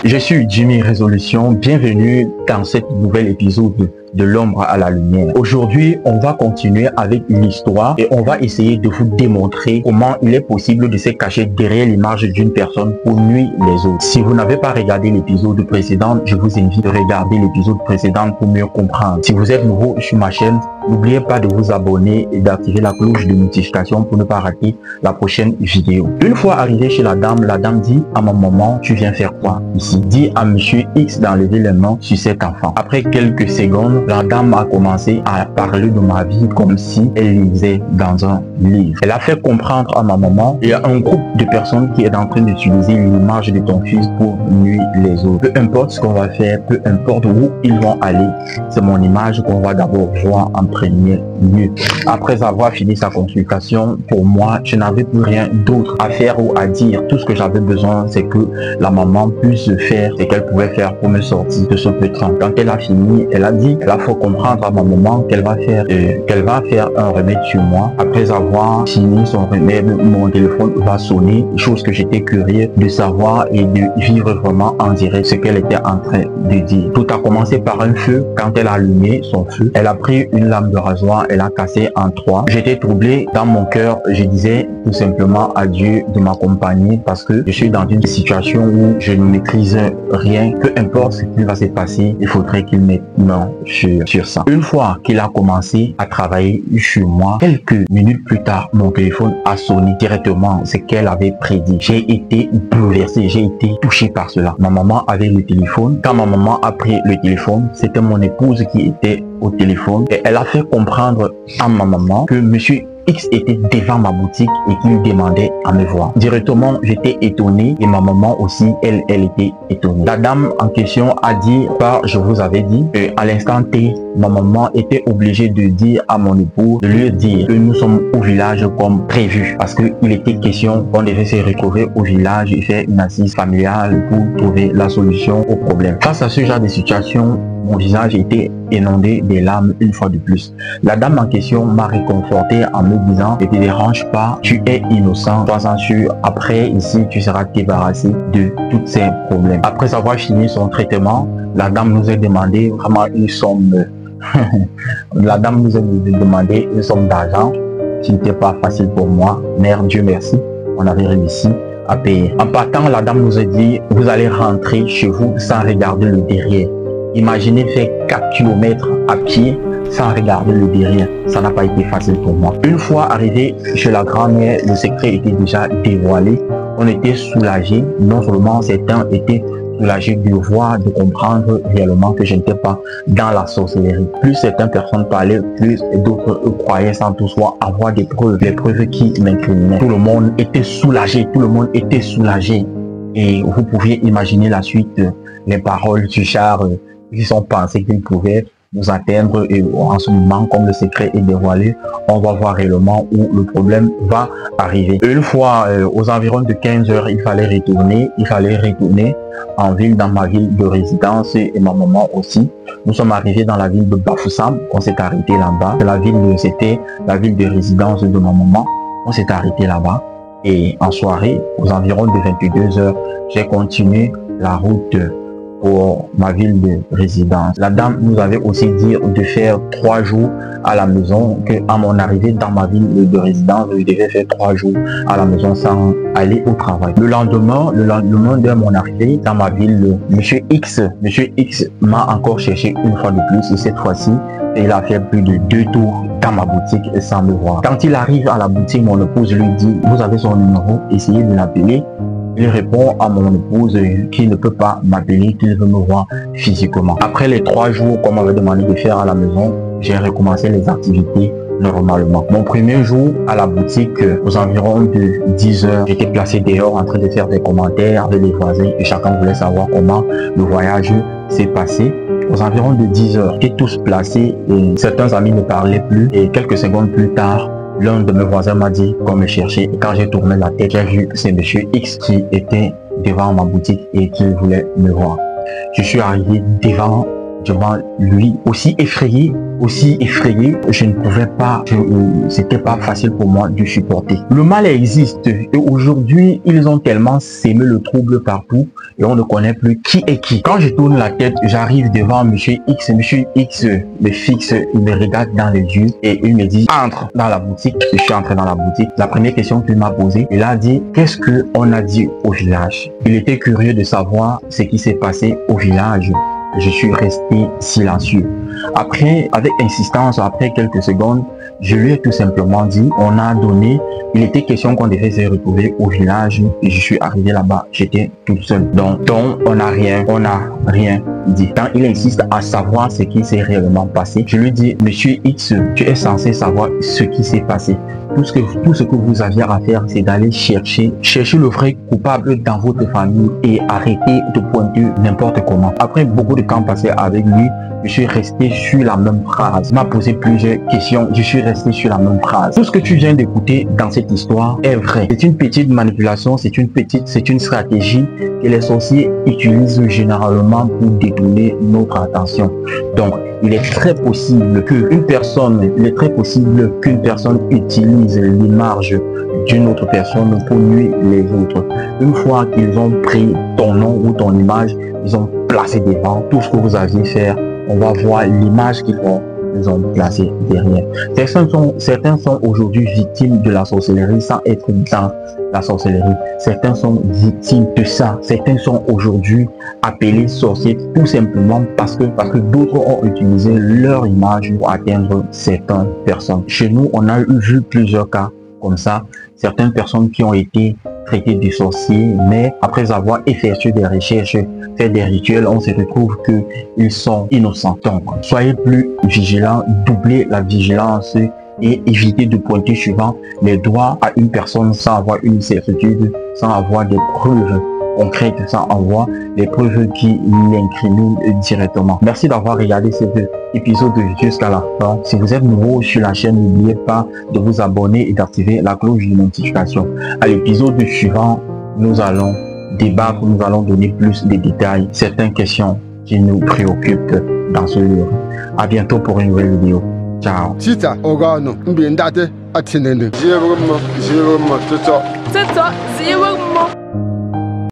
Je suis Jimmy Résolution, bienvenue dans cet nouvel épisode de l'ombre à la lumière. Aujourd'hui, on va continuer avec une histoire et on va essayer de vous démontrer comment il est possible de se cacher derrière l'image d'une personne pour nuire les autres. Si vous n'avez pas regardé l'épisode précédent, je vous invite à regarder l'épisode précédent pour mieux comprendre. Si vous êtes nouveau sur ma chaîne, n'oubliez pas de vous abonner et d'activer la cloche de notification pour ne pas rater la prochaine vidéo. Une fois arrivé chez la dame dit à ma maman, tu viens faire quoi ici? Dit à monsieur X d'enlever les mains sur cet enfant. Après quelques secondes, la dame a commencé à parler de ma vie comme si elle lisait dans un livre. Elle a fait comprendre à ma maman, il y a un groupe de personnes qui est en train d'utiliser l'image de ton fils pour nuire les autres. Peu importe ce qu'on va faire, peu importe où ils vont aller, c'est mon image qu'on va d'abord voir en premier lieu. Après avoir fini sa consultation, pour moi, je n'avais plus rien d'autre à faire ou à dire. Tout ce que j'avais besoin, c'est que la maman puisse faire ce qu'elle pouvait faire pour me sortir de ce pétrin. Quand elle a fini, elle a dit, il faut comprendre à ma maman qu'elle va faire un remède sur moi. Après avoir fini son remède, mon téléphone va sonner, chose que j'étais curieux de savoir et de vivre vraiment en direct ce qu'elle était en train de dire. Tout a commencé par un feu. Quand elle a allumé son feu, elle a pris une lame de rasoir, elle a cassé en trois. J'étais troublé dans mon cœur. Je disais tout simplement à Dieu de m'accompagner parce que je suis dans une situation où je ne maîtrise rien. Peu importe ce qui va se passer, il faudrait qu'il mette main sur ça. Une fois qu'il a commencé à travailler sur moi, quelques minutes plus tard, mon téléphone a sonné directement ce qu'elle avait prédit. J'ai été bouleversé, j'ai été touché par cela. Ma maman avait le téléphone. Quand ma maman a pris le téléphone, c'était mon épouse qui était au téléphone et elle a fait comprendre à ma maman que monsieur X était devant ma boutique et qu'il demandait à me voir. Directement, j'étais étonné et ma maman aussi, elle était étonnée. La dame en question a dit, je vous avais dit, à l'instant T, ma maman était obligée de dire à mon époux, de lui dire que nous sommes au village comme prévu. Parce qu'il était question qu'on devait se retrouver au village et faire une assise familiale pour trouver la solution au problème. Face à ce genre de situation, mon visage était inondé des larmes une fois de plus. La dame en question m'a réconforté en me disant, ne te dérange pas, tu es innocent, sois-en sûr, après ici tu seras débarrassé de tous ces problèmes. Après avoir fini son traitement, la dame nous a demandé vraiment une somme la dame nous a demandé une somme d'argent qui n'était pas facile pour moi, mais Dieu merci, on avait réussi à payer. En partant, la dame nous a dit, vous allez rentrer chez vous sans regarder le derrière. Imaginez faire 4 km à pied sans regarder le derrière. Ça n'a pas été facile pour moi. Une fois arrivé chez la grand-mère, le secret était déjà dévoilé. On était soulagés. Non seulement certains étaient soulagés de voir, de comprendre réellement que je n'étais pas dans la sorcellerie. Plus certaines personnes parlaient, plus d'autres croyaient sans toutefois avoir des preuves, les preuves qui m'incriminaient. Tout le monde était soulagé. Tout le monde était soulagé. Et vous pouviez imaginer la suite, les paroles du char qui sont pensées qu'ils pouvaient nous atteindre, et en ce moment, comme le secret est dévoilé, on va voir réellement où le problème va arriver. Une fois aux environs de 15 heures, il fallait retourner en ville, dans ma ville de résidence et ma maman aussi. Nous sommes arrivés dans la ville de Bafoussam, on s'est arrêté là-bas. C'était la ville de résidence de ma maman, on s'est arrêté là-bas. Et en soirée, aux environs de 22 heures, j'ai continué la route pour ma ville de résidence. La dame nous avait aussi dit de faire 3 jours à la maison, que à mon arrivée dans ma ville de résidence, je devais faire 3 jours à la maison sans aller au travail. Le lendemain de mon arrivée dans ma ville, monsieur X m'a encore cherché une fois de plus, et cette fois-ci, il a fait plus de 2 tours dans ma boutique sans me voir. Quand il arrive à la boutique, mon épouse lui dit, vous avez son numéro, essayez de l'appeler. Il répond à mon épouse qu'il ne peut pas m'appeler, qu'il veut me voir physiquement. Après les 3 jours qu'on m'avait demandé de faire à la maison, j'ai recommencé les activités normalement. Mon premier jour à la boutique, aux environs de 10 heures, j'étais placé dehors en train de faire des commentaires avec les voisins et chacun voulait savoir comment le voyage s'est passé. Aux environs de 10 heures, j'étais tous placés et certains amis ne parlaient plus, et quelques secondes plus tard, l'un de mes voisins m'a dit qu'on me cherchait, et quand j'ai tourné la tête, j'ai vu que c'est monsieur X qui était devant ma boutique et qui voulait me voir. Je suis arrivé devant devant lui. Aussi effrayé, je ne pouvais pas, c'était pas facile pour moi de supporter. Le mal existe et aujourd'hui, ils ont tellement sémé le trouble partout et on ne connaît plus qui est qui. Quand je tourne la tête, j'arrive devant Monsieur X. Monsieur X me fixe, il me regarde dans les yeux et il me dit, entre dans la boutique. Je suis entré dans la boutique. La première question qu'il m'a posée, il a dit, qu'est-ce qu'on a dit au village? Il était curieux de savoir ce qui s'est passé au village. Je suis resté silencieux. Après, avec insistance, après quelques secondes, je lui ai tout simplement dit, on a donné, il était question qu'on devait se retrouver au village et je suis arrivé là-bas, j'étais tout seul. Donc on n'a rien dit. Quand il insiste à savoir ce qui s'est réellement passé, je lui dis, Monsieur X, tu es censé savoir ce qui s'est passé. Tout ce que vous aviez à faire, c'est d'aller chercher le vrai coupable dans votre famille et arrêter de pointer n'importe comment. Après beaucoup de temps passé avec lui, je suis resté sur la même phrase. Il m'a posé plusieurs questions, je suis resté sur la même phrase. Tout ce que tu viens d'écouter dans cette histoire est vrai. C'est une petite manipulation, c'est une stratégie que les sorciers utilisent généralement pour détourner notre attention. Donc, il est très possible qu'une personne utilise l'image d'une autre personne pour nuire les autres. Une fois qu'ils ont pris ton nom ou ton image, ils ont placé devant tout ce que vous aviez fait. On va voir l'image qu'ils ont placée derrière. Certains sont aujourd'hui victimes de la sorcellerie sans être dans la sorcellerie. Certains sont victimes de ça. Certains sont aujourd'hui appelés sorciers tout simplement parce que d'autres ont utilisé leur image pour atteindre certaines personnes. Chez nous, on a vu plusieurs cas comme ça. Certaines personnes qui ont été traitées de sorciers, mais après avoir effectué des recherches, fait des rituels, on se retrouve qu'ils sont innocents. Donc, soyez plus vigilants, doublez la vigilance et évitez de pointer souvent les doigts à une personne sans avoir une certitude, sans avoir des preuves concrètes, sans avoir des preuves qui l'incriminent directement. Merci d'avoir regardé cet épisode jusqu'à la fin. Si vous êtes nouveau sur la chaîne, n'oubliez pas de vous abonner et d'activer la cloche de notification. À l'épisode suivant, nous allons débattre, nous allons donner plus de détails, certaines questions qui nous préoccupent dans ce livre. À bientôt pour une nouvelle vidéo. Ciao. Chita, ogano, mbindate, atinende.